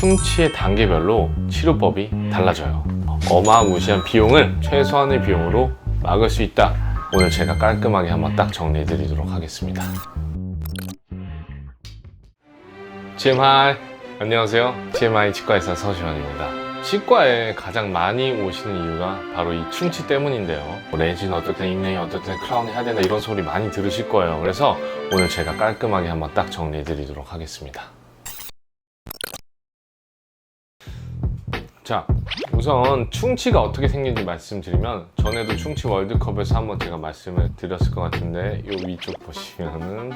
충치의 단계별로 치료법이 달라져요. 어마무시한 비용을 최소한의 비용으로 막을 수 있다. 오늘 제가 깔끔하게 한번 딱 정리해 드리도록 하겠습니다. TMI 안녕하세요. TMI 치과의사 서시원입니다. 치과에 가장 많이 오시는 이유가 바로 이 충치 때문인데요. 레진 어떨 땐 인레이 어떨 땐 크라운 해야 된다 이런 소리 많이 들으실 거예요. 그래서 오늘 제가 깔끔하게 한번 딱 정리해 드리도록 하겠습니다. 자, 우선 충치가 어떻게 생긴지 말씀드리면, 전에도 충치 월드컵에서 한번 제가 말씀을 드렸을 것 같은데 이 위쪽 보시면은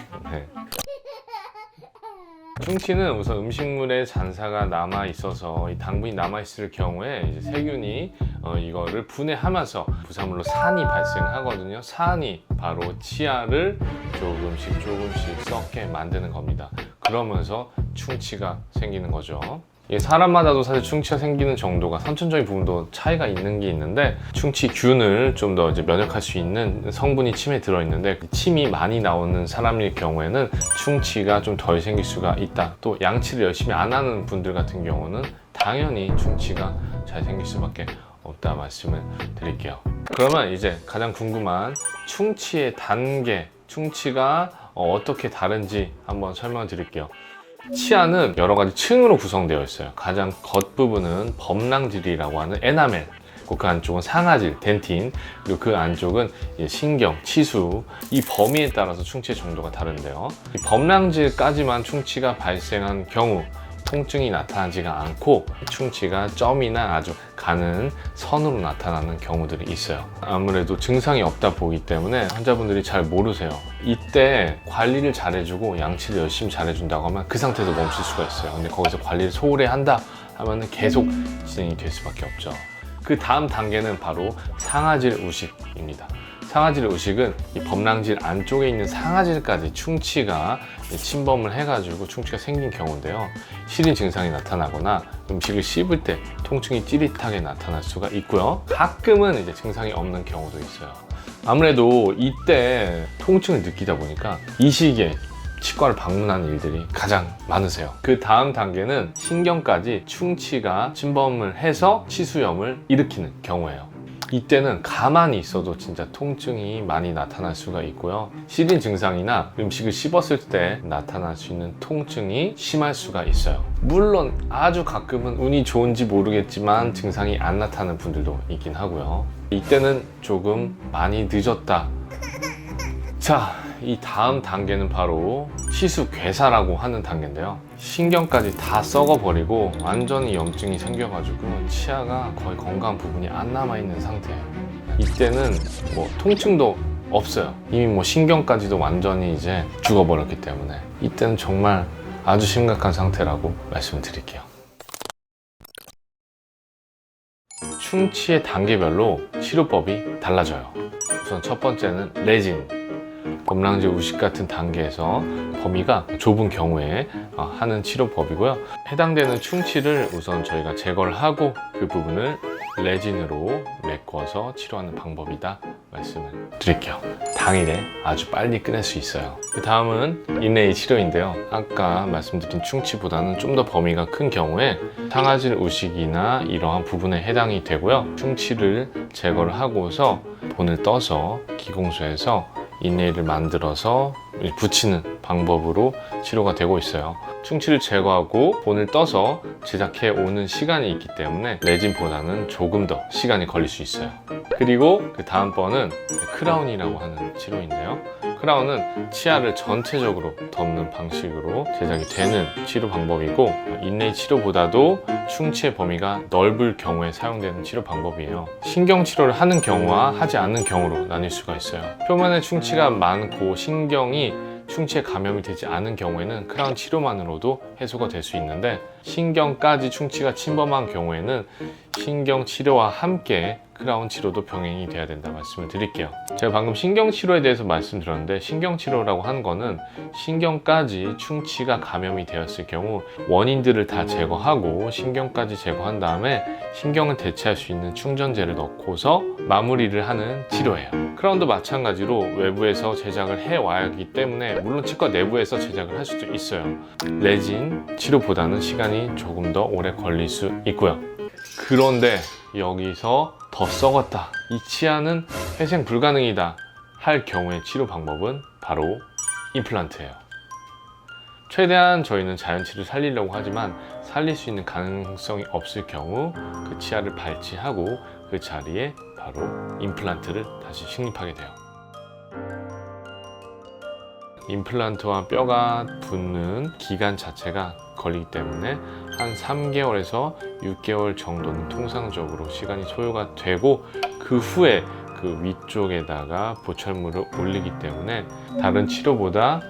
충치는 우선 음식물에 잔사가 남아 있어서 이 당분이 남아 있을 경우에 이제 세균이 이거를 분해하면서 부산물로 산이 발생하거든요. 산이 바로 치아를 조금씩 썩게 만드는 겁니다. 그러면서 충치가 생기는 거죠. 이게 사람마다도 사실 충치가 생기는 정도가 선천적인 부분도 차이가 있는 게 있는데, 충치균을 좀 더 이제 면역할 수 있는 성분이 침에 들어있는데, 침이 많이 나오는 사람일 경우에는 충치가 좀 덜 생길 수가 있다. 또 양치를 열심히 안 하는 분들 같은 경우는 당연히 충치가 잘 생길 수밖에 없다 말씀을 드릴게요. 그러면 이제 가장 궁금한 충치의 단계, 충치가 어떻게 다른지 한번 설명을 드릴게요. 치아는 여러 가지 층으로 구성되어 있어요. 가장 겉부분은 범랑질이라고 하는 에나멜, 그 안쪽은 상아질, 덴틴, 그리고 그 안쪽은 신경, 치수, 이 범위에 따라서 충치의 정도가 다른데요. 이 범랑질까지만 충치가 발생한 경우 통증이 나타나지가 않고 충치가 점이나 아주 가는 선으로 나타나는 경우들이 있어요. 아무래도 증상이 없다 보기 때문에 환자분들이 잘 모르세요. 이때 관리를 잘해주고 양치를 열심히 잘해준다고 하면 그 상태에서 멈출 수가 있어요. 근데 거기서 관리를 소홀히 한다 하면 계속 진행이 될 수밖에 없죠. 그 다음 단계는 바로 상아질 우식입니다. 상아질 우식은 이 범랑질 안쪽에 있는 상아질까지 충치가 침범을 해가지고 충치가 생긴 경우인데요. 시린 증상이 나타나거나 음식을 씹을 때 통증이 찌릿하게 나타날 수가 있고요. 가끔은 이제 증상이 없는 경우도 있어요. 아무래도 이때 통증을 느끼다 보니까 이 시기에 치과를 방문하는 일들이 가장 많으세요. 그 다음 단계는 신경까지 충치가 침범을 해서 치수염을 일으키는 경우예요. 이때는 가만히 있어도 진짜 통증이 많이 나타날 수가 있고요. 시린 증상이나 음식을 씹었을 때 나타날 수 있는 통증이 심할 수가 있어요. 물론 아주 가끔은 운이 좋은지 모르겠지만 증상이 안 나타나는 분들도 있긴 하고요. 이때는 조금 많이 늦었다. 자, 이 다음 단계는 바로 치수괴사라고 하는 단계인데요. 신경까지 다 썩어버리고 완전히 염증이 생겨가지고 치아가 거의 건강한 부분이 안 남아있는 상태예요. 이때는 뭐 통증도 없어요. 이미 신경까지도 완전히 이제 죽어버렸기 때문에 이때는 정말 아주 심각한 상태라고 말씀드릴게요. 충치의 단계별로 치료법이 달라져요. 우선 첫 번째는 레진, 범랑질 우식 같은 단계에서 범위가 좁은 경우에 하는 치료법이고요. 해당되는 충치를 우선 저희가 제거를 하고 그 부분을 레진으로 메꿔서 치료하는 방법이다 말씀을 드릴게요. 당일에 아주 빨리 끝낼 수 있어요. 그 다음은 인레이 치료인데요. 아까 말씀드린 충치보다는 좀 더 범위가 큰 경우에 상아질 우식이나 이러한 부분에 해당이 되고요. 충치를 제거를 하고서 본을 떠서 기공소에서 인레이를 만들어서 붙이는 방법으로 치료가 되고 있어요. 충치를 제거하고 본을 떠서 제작해 오는 시간이 있기 때문에 레진보다는 조금 더 시간이 걸릴 수 있어요. 그리고 그 다음번은 크라운이라고 하는 치료인데요. 크라운은 치아를 전체적으로 덮는 방식으로 제작이 되는 치료 방법이고, 인레이 치료보다도 충치의 범위가 넓을 경우에 사용되는 치료 방법이에요. 신경 치료를 하는 경우와 하지 않는 경우로 나뉠 수가 있어요. 표면에 충치가 많고 신경이 충치에 감염이 되지 않은 경우에는 크라운 치료만으로도 해소가 될 수 있는데, 신경까지 충치가 침범한 경우에는 신경 치료와 함께 크라운 치료도 병행이 돼야 된다 말씀을 드릴게요. 제가 방금 신경치료에 대해서 말씀드렸는데, 신경치료라고 하는 거는 신경까지 충치가 감염이 되었을 경우 원인들을 다 제거하고 신경까지 제거한 다음에 신경을 대체할 수 있는 충전재를 넣고서 마무리를 하는 치료예요. 크라운도 마찬가지로 외부에서 제작을 해와야 하기 때문에, 물론 치과 내부에서 제작을 할 수도 있어요. 레진 치료보다는 시간이 조금 더 오래 걸릴 수 있고요. 그런데 여기서 더 썩었다, 이 치아는 회생 불가능이다 할 경우의 치료 방법은 바로 임플란트예요. 최대한 저희는 자연치를 살리려고 하지만 살릴 수 있는 가능성이 없을 경우 그 치아를 발치하고 그 자리에 바로 임플란트를 다시 식립하게 돼요. 임플란트와 뼈가 붙는 기간 자체가 걸리기 때문에 한 3개월에서 6개월 정도는 통상적으로 시간이 소요가 되고, 그 후에 그 위쪽에다가 보철물을 올리기 때문에 다른 치료보다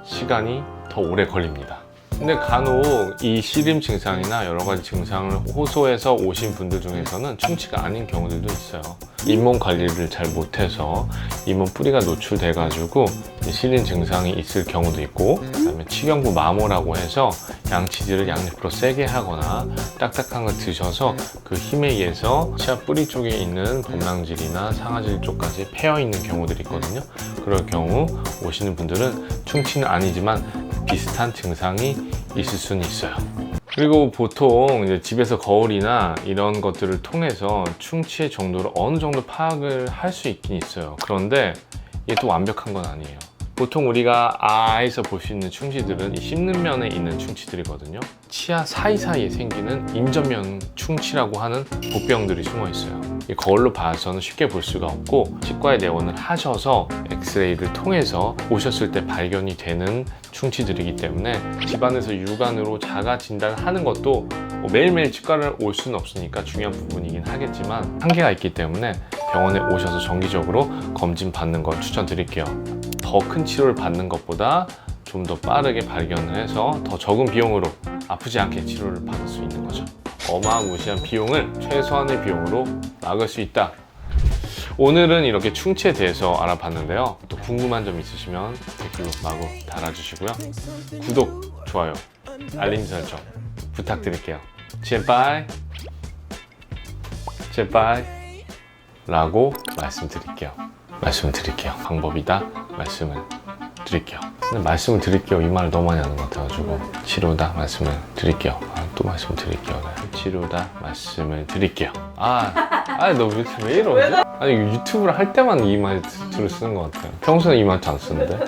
시간이 더 오래 걸립니다. 근데 간혹 이 시림 증상이나 여러 가지 증상을 호소해서 오신 분들 중에서는 충치가 아닌 경우들도 있어요. 잇몸 관리를 잘 못해서 잇몸 뿌리가 노출돼 가지고 시림 증상이 있을 경우도 있고, 그다음에 치경부 마모라고 해서 양치질을 양옆으로 세게 하거나 딱딱한 걸 드셔서 그 힘에 의해서 치아 뿌리 쪽에 있는 범랑질이나 상아질 쪽까지 패여 있는 경우들이 있거든요. 그럴 경우 오시는 분들은 충치는 아니지만 비슷한 증상이 있을 수는 있어요. 그리고 보통 이제 집에서 거울이나 이런 것들을 통해서 충치의 정도를 어느 정도 파악을 할 수 있긴 있어요. 그런데 이게 또 완벽한 건 아니에요. 보통 우리가 아에서 볼 수 있는 충치들은 이 씹는 면에 있는 충치들이거든요. 치아 사이사이에 생기는 인전면 충치라고 하는 복병들이 숨어 있어요. 이 거울로 봐서는 쉽게 볼 수가 없고, 치과에 내원을 하셔서 엑스레이를 통해서 오셨을 때 발견이 되는 충치들이기 때문에 집안에서 육안으로 자가 진단을 하는 것도 매일매일 치과를 올 수는 없으니까 중요한 부분이긴 하겠지만 한계가 있기 때문에 병원에 오셔서 정기적으로 검진 받는 걸 추천드릴게요. 더 큰 치료를 받는 것보다 좀 더 빠르게 발견을 해서 더 적은 비용으로 아프지 않게 치료를 받을 수 있는 거죠. 어마무시한 비용을 최소한의 비용으로 막을 수 있다. 오늘은 이렇게 충치에 대해서 알아봤는데요. 또 궁금한 점 있으시면 댓글로 마구 달아주시고요. 구독, 좋아요, 알림 설정 부탁드릴게요. 제발 라고 말씀드릴게요. 방법이다 말씀을 드릴게요. 근데 말씀을 드릴게요, 이 말을 너무 많이 하는 것 같아가지고 치료다 말씀을 드릴게요. 또 말씀을 드릴게요. 네. 치료다 말씀을 드릴게요. 너 왜 이러지? 아니 유튜브를 할 때만 이 말을 쓰는 것 같아요. 평소에 이 말도 안 쓰는데.